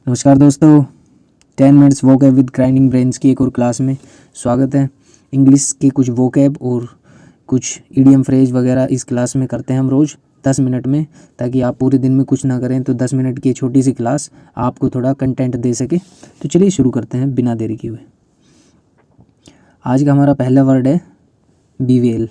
नमस्कार दोस्तों, 10 minutes vocab with grinding brains की एक और क्लास में स्वागत है। इंग्लिश के कुछ वोकैब और कुछ इडियम फ्रेज वगैरह इस क्लास में करते हैं हम रोज़ 10 मिनट में, ताकि आप पूरे दिन में कुछ ना करें तो 10 मिनट की छोटी सी क्लास आपको थोड़ा कंटेंट दे सके। तो चलिए शुरू करते हैं बिना देरी किए हुए। आज का हमारा पहला वर्ड है बी वेल।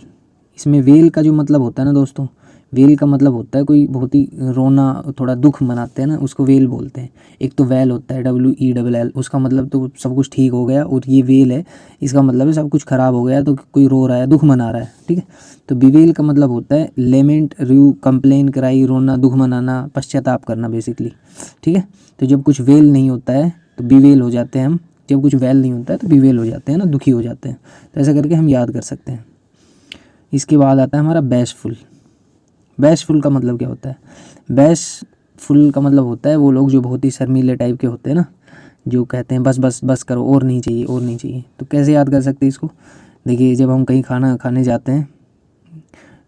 इसमें वेल का जो मतलब होता है ना दोस्तों, वेल का मतलब होता है कोई बहुत ही रोना, थोड़ा दुख मनाते हैं ना, उसको वेल बोलते हैं। एक तो वेल होता है WELL, उसका मतलब तो सब कुछ ठीक हो गया, और ये वेल है, इसका मतलब है सब कुछ ख़राब हो गया, तो कोई रो रहा है, दुख मना रहा है, ठीक है। तो बीवेल का मतलब होता है लेमेंट, रू, कंप्लेन, कराई, रोना, दुख मनाना, पश्चाताप करना बेसिकली, ठीक है। तो जब कुछ वेल नहीं होता है तो बीवेल हो जाते हैं हम, जब कुछ वेल नहीं होता है तो बीवेल हो जाते हैं ना, दुखी हो जाते हैं। तो ऐसा करके हम याद कर सकते हैं। इसके बाद आता है हमारा बैशफुल। बैशफुल का मतलब क्या होता है? बैशफुल का मतलब होता है वो लोग जो बहुत ही शर्मीले टाइप के होते हैं ना, जो कहते हैं बस बस बस करो, और नहीं चाहिए, और नहीं चाहिए। तो कैसे याद कर सकते हैं इसको? देखिए, जब हम कहीं खाना खाने जाते हैं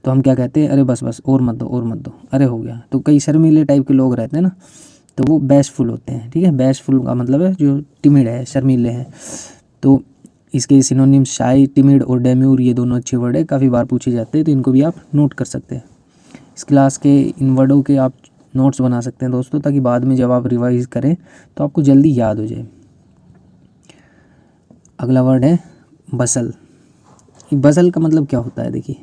तो हम क्या कहते हैं? अरे बस बस, और मत दो, और मत दो, अरे हो गया। तो कई शर्मीले टाइप के लोग रहते हैं ना, तो वो बैशफुल होते हैं, ठीक है। बैशफुल का मतलब है जो टिमिड है, शर्मीले हैं। तो इसके सिनोनिम्स शाई, टिमिड और डेम्यूर, ये दोनों अच्छे वर्ड है, काफ़ी बार पूछे जाते हैं, तो इनको भी आप नोट कर सकते हैं। इस क्लास के इन वर्डों के आप नोट्स बना सकते हैं दोस्तों, ताकि बाद में जब आप रिवाइज करें तो आपको जल्दी याद हो जाए। अगला वर्ड है बसल। बसल का मतलब क्या होता है? देखिए,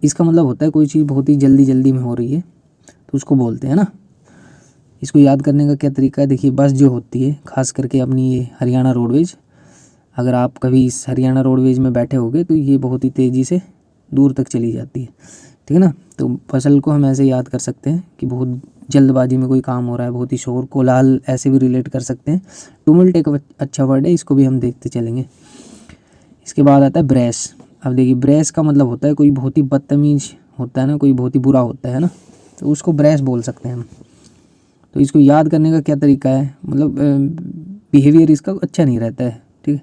इसका मतलब होता है कोई चीज़ बहुत ही जल्दी जल्दी में हो रही है तो उसको बोलते हैं ना। इसको याद करने का क्या तरीका है? देखिए, बस जो होती है, खास करके अपनी ये हरियाणा रोडवेज, अगर आप कभी इस हरियाणा रोडवेज में बैठे होगे तो ये बहुत ही तेज़ी से दूर तक चली जाती है, ठीक है ना। तो फसल को हम ऐसे याद कर सकते हैं कि बहुत जल्दबाजी में कोई काम हो रहा है, बहुत ही शोर कोलाहल, ऐसे भी रिलेट कर सकते हैं। टुमल्ट एक अच्छा वर्ड है, इसको भी हम देखते चलेंगे। इसके बाद आता है ब्रेस। अब देखिए, ब्रेस का मतलब होता है कोई बहुत ही बदतमीज होता है ना, कोई बहुत ही बुरा होता है ना, तो उसको ब्रेस बोल सकते हैं हम। तो इसको याद करने का क्या तरीका है? मतलब बिहेवियर इसका अच्छा नहीं रहता है, ठीक है।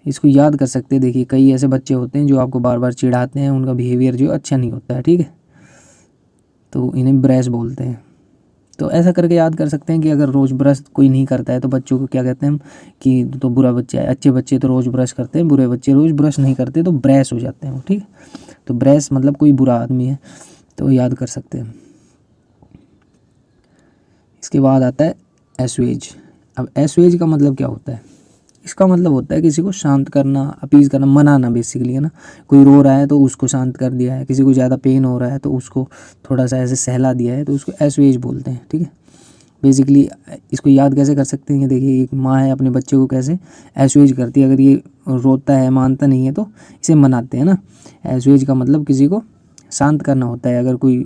इसको याद कर सकते हैं। देखिए, कई ऐसे बच्चे होते हैं जो आपको बार बार चिढ़ाते हैं, उनका बिहेवियर जो अच्छा नहीं होता है, ठीक है, तो इन्हें ब्रेस बोलते हैं। तो ऐसा करके याद कर सकते हैं कि अगर रोज़ ब्रश कोई नहीं करता है तो बच्चों को क्या कहते हैं हम कि तो बुरा बच्चा है। अच्छे बच्चे तो रोज़ ब्रश करते हैं, बुरे बच्चे रोज़ ब्रश नहीं करते तो ब्रेस हो जाते हैं वो, ठीक है। तो ब्रेस मतलब कोई बुरा आदमी है, तो याद कर सकते हैं। इसके बाद आता है एसवेज। अब एसवेज का मतलब क्या होता है? इसका मतलब होता है किसी को शांत करना, अपीज़ करना, मनाना बेसिकली, है ना। कोई रो रहा है तो उसको शांत कर दिया है, किसी को ज़्यादा पेन हो रहा है तो उसको थोड़ा सा ऐसे सहला दिया है, तो उसको एसवेज बोलते हैं, ठीक है। बेसिकली इसको याद कैसे कर सकते हैं? देखिए, एक माँ है अपने बच्चे को कैसे एसवेज करती है। अगर ये रोता है, मानता नहीं है, तो इसे मनाते हैं ना। एसवेज का मतलब किसी को शांत करना होता है। अगर कोई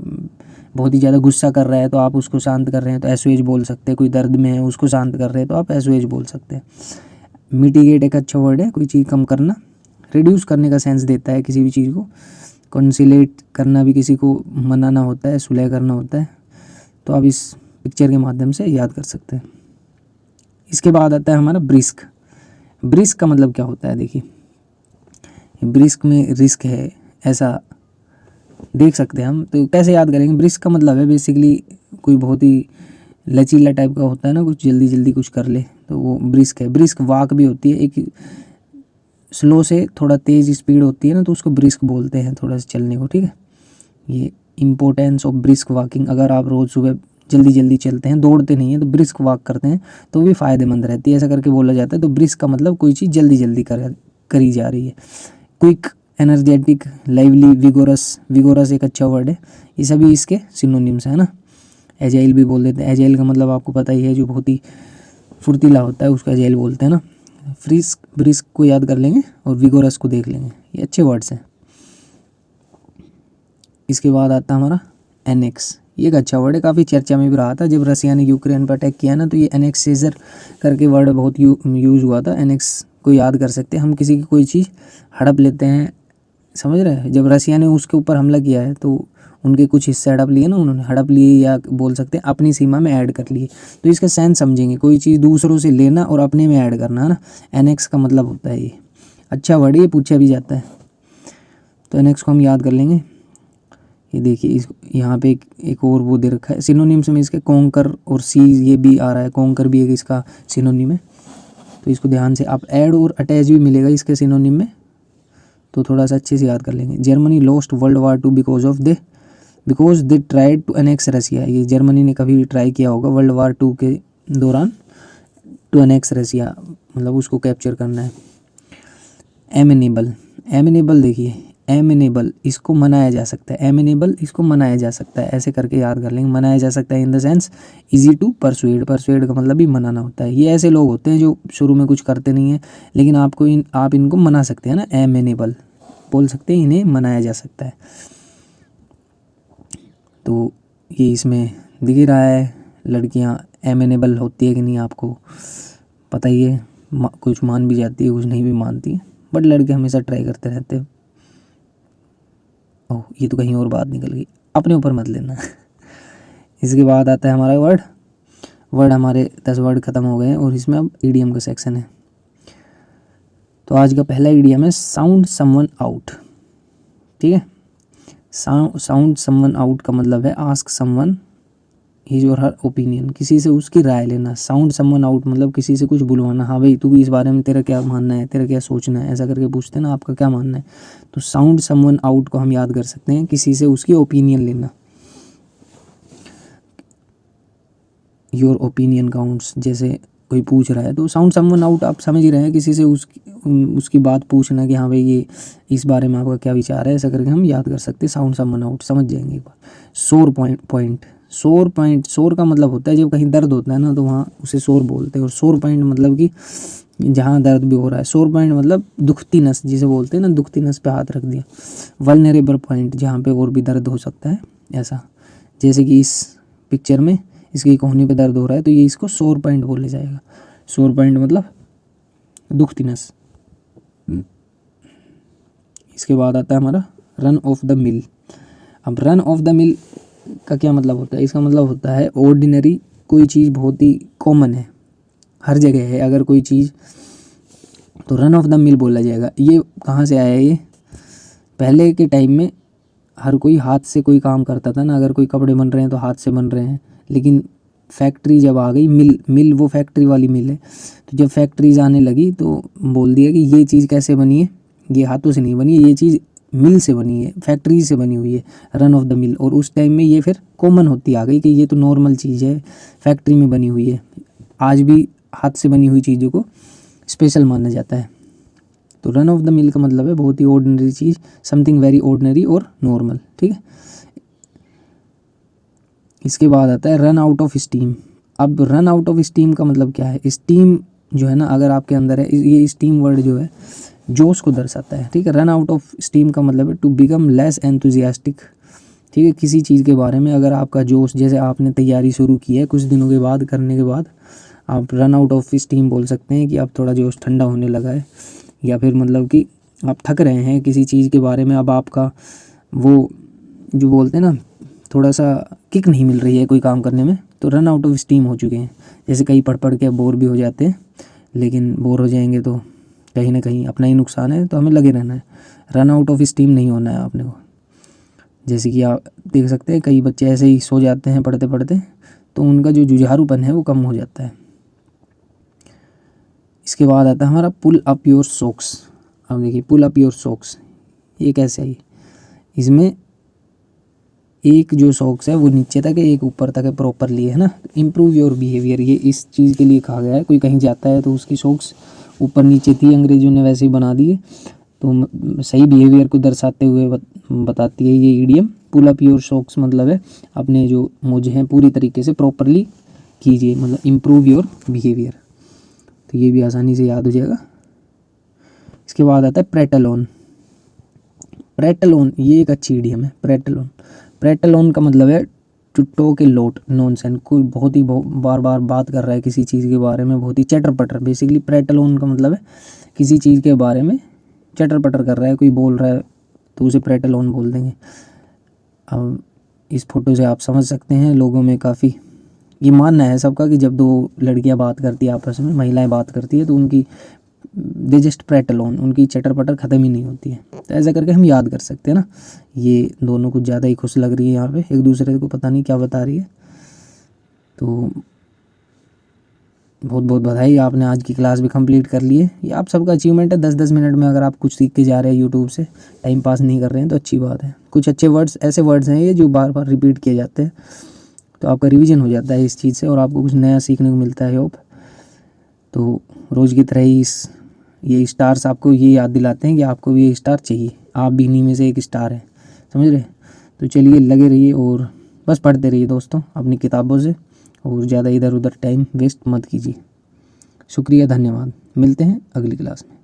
बहुत ही ज़्यादा गुस्सा कर रहा है तो आप उसको शांत कर रहे हैं तो एसवेज बोल सकते हैं। कोई दर्द में है, उसको शांत कर रहे हैं तो आप एसवेज बोल सकते हैं। मिटिगेट एक अच्छा वर्ड है, कोई चीज़ कम करना। रिड्यूस करने का सेंस देता है किसी भी चीज़ को। कंसिलेट करना भी किसी को मनाना होता है, सुलह करना होता है। तो आप इस पिक्चर के माध्यम से याद कर सकते हैं। इसके बाद आता है हमारा ब्रिस्क। ब्रिस्क का मतलब क्या होता है? देखिए, ब्रिस्क में रिस्क है, ऐसा देख सकते हैं हम। तो कैसे याद करेंगे? ब्रिस्क का मतलब है बेसिकली कोई बहुत ही लचीला टाइप का होता है ना, कुछ जल्दी जल्दी कुछ कर ले, तो वो ब्रिस्क है। ब्रिस्क वाक भी होती है, एक स्लो से थोड़ा तेज़ स्पीड होती है ना, तो उसको ब्रिस्क बोलते हैं, थोड़ा सा चलने को, ठीक है। ये इम्पोर्टेंस ऑफ ब्रिस्क वॉकिंग। अगर आप रोज़ सुबह जल्दी जल्दी चलते हैं, दौड़ते नहीं हैं, तो ब्रिस्क वॉक करते हैं तो भी फ़ायदेमंद रहती है, ऐसा करके बोला जाता है। तो ब्रिस्क का मतलब कोई चीज़ जल्दी जल्दी करी जा रही है। Quick, energetic, lively, vigorous. Vigorous एक अच्छा वर्ड है। ये सभी इसके सिनोनिम्स है ना। एजाइल भी बोल देते हैं। एजाइल का मतलब आपको पता ही है, जो बहुत ही फुर्तीला होता है उसको एजाइल बोलते हैं ना। फ्रिस्क, ब्रिस्क को याद कर लेंगे और विगोरस को देख लेंगे, ये अच्छे वर्ड्स हैं। इसके बाद आता है हमारा एनेक्स। ये एक अच्छा वर्ड है, काफ़ी चर्चा में भी रहा था। जब रसिया ने यूक्रेन पर अटैक किया ना, तो ये एनेक्सेजर करके वर्ड बहुत यूज़ हुआ था। एनेक्स को याद कर सकते हैं हम, किसी की कोई चीज़ हड़प लेते हैं, समझ रहे हैं। जब रसिया ने उसके ऊपर हमला किया है तो उनके कुछ हिस्से हड़प लिए ना, उन्होंने हड़प लिए, या बोल सकते हैं अपनी सीमा में ऐड कर लिए। तो इसका सेंस समझेंगे, कोई चीज़ दूसरों से लेना और अपने में ऐड करना, है ना। एनेक्स का मतलब होता है ये। अच्छा वर्ड, ये पूछा भी जाता है, तो एनेक्स को हम याद कर लेंगे। ये देखिए इस यहाँ पे एक और वो दे रखा है सिनोनिम्स में इसके, कॉन्कर और सीज ये भी आ रहा है, कॉन्कर भी एक इसका सिनोनिम है। तो इसको ध्यान से आप ऐड और अटैच भी मिलेगा इसके सिनोनिम में, तो थोड़ा सा अच्छे से याद कर लेंगे। Germany lost world war 2 because they tried to annex Russia. ये जर्मनी ने कभी ट्राई किया होगा वर्ल्ड वार 2 के दौरान टू अनेक्स रसिया, मतलब उसको कैप्चर करना है। एमिनेबल देखिए, एमिनेबल इसको मनाया जा सकता है, एमिनेबल इसको मनाया जा सकता है, ऐसे करके याद कर लेंगे। मनाया जा सकता है in the sense easy to persuade, persuade का मतलब भी मनाना होता है। ये ऐसे लोग होते हैं जो शुरू में कुछ करते नहीं हैं, लेकिन आप इनको मना सकते हैं ना, एमिनेबल बोल सकते हैं, इन्हें मनाया जा सकता है। तो ये इसमें दिख ही रहा है, लड़कियां एमिनेबल होती है कि नहीं आपको पता ही है, कुछ मान भी जाती है, कुछ नहीं भी मानती है, बट लड़के हमेशा ट्राई करते रहते हैं। ओह ये तो कहीं और बात निकल गई, अपने ऊपर मत लेना। इसके बाद आता है हमारा वर्ड हमारे 10 वर्ड ख़त्म हो गए हैं और इसमें अब ईडीएम का सेक्शन है। तो आज का पहला ईडीएम है साउंड समवन आउट। ठीक है, साउंड समवन आउट का मतलब है आस्क समवन हिज और हर ओपिनियन, किसी से उसकी राय लेना। साउंड समवन आउट मतलब किसी से कुछ बुलवाना, हाँ भाई तू इस बारे में तेरा क्या मानना है, तेरा क्या सोचना है, ऐसा करके पूछते हैं ना आपका क्या मानना है। तो साउंड समवन आउट को हम याद कर सकते हैं किसी से उसकी ओपिनियन लेना। योर ओपिनियन काउंट्स, जैसे कोई पूछ रहा है तो साउंड समवन आउट आप समझ ही रहे हैं, किसी से उसकी बात पूछना कि हाँ भाई ये इस बारे में आपका क्या विचार है, ऐसा करके हम याद कर सकते हैं साउंड समवन आउट, समझ जाएंगे एक बार। शोर का मतलब होता है जब कहीं दर्द होता है ना तो वहाँ उसे शोर बोलते हैं, और शोर पॉइंट मतलब कि जहाँ दर्द भी हो रहा है। शोर पॉइंट मतलब दुखती नस जिसे बोलते हैं ना, दुखती नस पे हाथ रख दिया। वल्नरेबल पॉइंट जहाँ पे और भी दर्द हो सकता है, ऐसा जैसे कि इस पिक्चर में इसकी कोहनी पे दर्द हो रहा है तो ये इसको शोर पॉइंट बोला जाएगा। शोर पॉइंट मतलब दुखती नस। इसके बाद आता है हमारा रन ऑफ द मिल। अब रन ऑफ द मिल का क्या मतलब होता है? इसका मतलब होता है ऑर्डिनरी, कोई चीज़ बहुत ही कॉमन है, हर जगह है अगर कोई चीज़, तो रन ऑफ द मिल बोला जाएगा। ये कहाँ से आया है? ये पहले के टाइम में हर कोई हाथ से कोई काम करता था ना, अगर कोई कपड़े बन रहे हैं तो हाथ से बन रहे हैं, लेकिन फैक्ट्री जब आ गई, मिल वो फैक्ट्री वाली मिल है, तो जब फैक्ट्रीज आने लगी तो बोल दिया कि ये चीज़ कैसे बनी है, ये हाथों से नहीं बनी है, ये चीज़ मिल से बनी है, फैक्ट्री से बनी हुई है, रन ऑफ द मिल। और उस टाइम में ये फिर कॉमन होती आ गई कि ये तो नॉर्मल चीज़ है, फैक्ट्री में बनी हुई है। आज भी हाथ से बनी हुई चीज़ों को स्पेशल माना जाता है। तो रन ऑफ द मिल का मतलब है बहुत ही ऑर्डिनरी चीज़, समथिंग वेरी ऑर्डिनरी और नॉर्मल। ठीक है, इसके बाद आता है रन आउट ऑफ स्टीम। अब रन आउट ऑफ स्टीम का मतलब क्या है? स्टीम जो है ना अगर आपके अंदर है, ये स्टीम वर्ड जो है जोश को दर्शाता है। ठीक है, रन आउट ऑफ स्टीम का मतलब है टू बिकम लेस एंथुजियास्टिक। ठीक है, किसी चीज़ के बारे में अगर आपका जोश, जैसे आपने तैयारी शुरू की है, कुछ दिनों के बाद करने के बाद आप रन आउट ऑफ स्टीम बोल सकते हैं कि अब थोड़ा जोश ठंडा होने लगा है, या फिर मतलब कि आप थक रहे हैं किसी चीज़ के बारे में, अब आपका वो जो बोलते हैं ना थोड़ा सा किक नहीं मिल रही है कोई काम करने में, तो रन आउट ऑफ स्टीम हो चुके हैं। जैसे कई पढ़ के बोर भी हो जाते हैं, लेकिन बोर हो जाएंगे तो कहीं ना कहीं अपना ही नुकसान है, तो हमें लगे रहना है, रन आउट ऑफ स्टीम नहीं होना है आपने को। जैसे कि आप देख सकते हैं कई बच्चे ऐसे ही सो जाते हैं पढ़ते पढ़ते, तो उनका जो जुझारूपन है वो कम हो जाता है। इसके बाद आता है हमारा पुल अप योर सॉक्स। अब देखिए पुल अप योर सॉक्स ये कैसे आई? इसमें एक जो सॉक्स है वो नीचे तक है, एक ऊपर तक है प्रॉपरली, है ना। इम्प्रूव योर बिहेवियर, ये इस चीज़ के लिए कहा गया है। कोई कहीं जाता है तो उसकी सॉक्स ऊपर नीचे थी, अंग्रेजों ने वैसे ही बना दिए, तो सही बिहेवियर को दर्शाते हुए बताती है ये idiom. Pull up your socks मतलब है अपने जो मोजे हैं पूरी तरीके से प्रॉपरली कीजिए, मतलब इम्प्रूव योर बिहेवियर। तो ये भी आसानी से याद हो जाएगा। इसके बाद आता है प्रेटल ऑन, ये एक अच्छी ईडियम है। प्रेटल ऑन का मतलब है to talk a lot nonsense, कोई बहुत ही बार बार बात कर रहा है किसी चीज़ के बारे में, बहुत ही चटर पटर। बेसिकली प्रेटल ऑन का मतलब है किसी चीज़ के बारे में चटर पटर कर रहा है, कोई बोल रहा है तो उसे प्रेटल ऑन बोल देंगे। अब इस फोटो से आप समझ सकते हैं लोगों में काफ़ी ये मानना है सबका कि जब दो लड़कियां बात करती है आपस में, महिलाएं बात करती है, तो उनकी दे जस्ट प्रेटल ऑन, उनकी चटर पटर ख़त्म ही नहीं होती है। तो ऐसा करके हम याद कर सकते हैं ना। ये दोनों कुछ ज़्यादा ही खुश लग रही है यहाँ पे, एक दूसरे को पता नहीं क्या बता रही है। तो बहुत बहुत बधाई, आपने आज की क्लास भी कंप्लीट कर ली है। ये आप सबका अचीवमेंट है। 10-10 मिनट में अगर आप कुछ सीख के जा रहे हैं यूट्यूब से, टाइम पास नहीं कर रहे हैं, तो अच्छी बात है। कुछ अच्छे वर्ड्स, ऐसे वर्ड्स हैं ये जो बार बार रिपीट किए जाते हैं, तो आपका रिवीजन हो जाता है इस चीज़ से और आपको कुछ नया सीखने को मिलता है। होप तो रोज़ की तरह ही ये स्टार्स आपको ये याद दिलाते हैं कि आपको भी ये स्टार चाहिए, आप भी इन्हीं में से एक स्टार हैं, समझ रहे। तो चलिए लगे रहिए और बस पढ़ते रहिए दोस्तों अपनी किताबों से, और ज़्यादा इधर उधर टाइम वेस्ट मत कीजिए। शुक्रिया, धन्यवाद, मिलते हैं अगली क्लास में।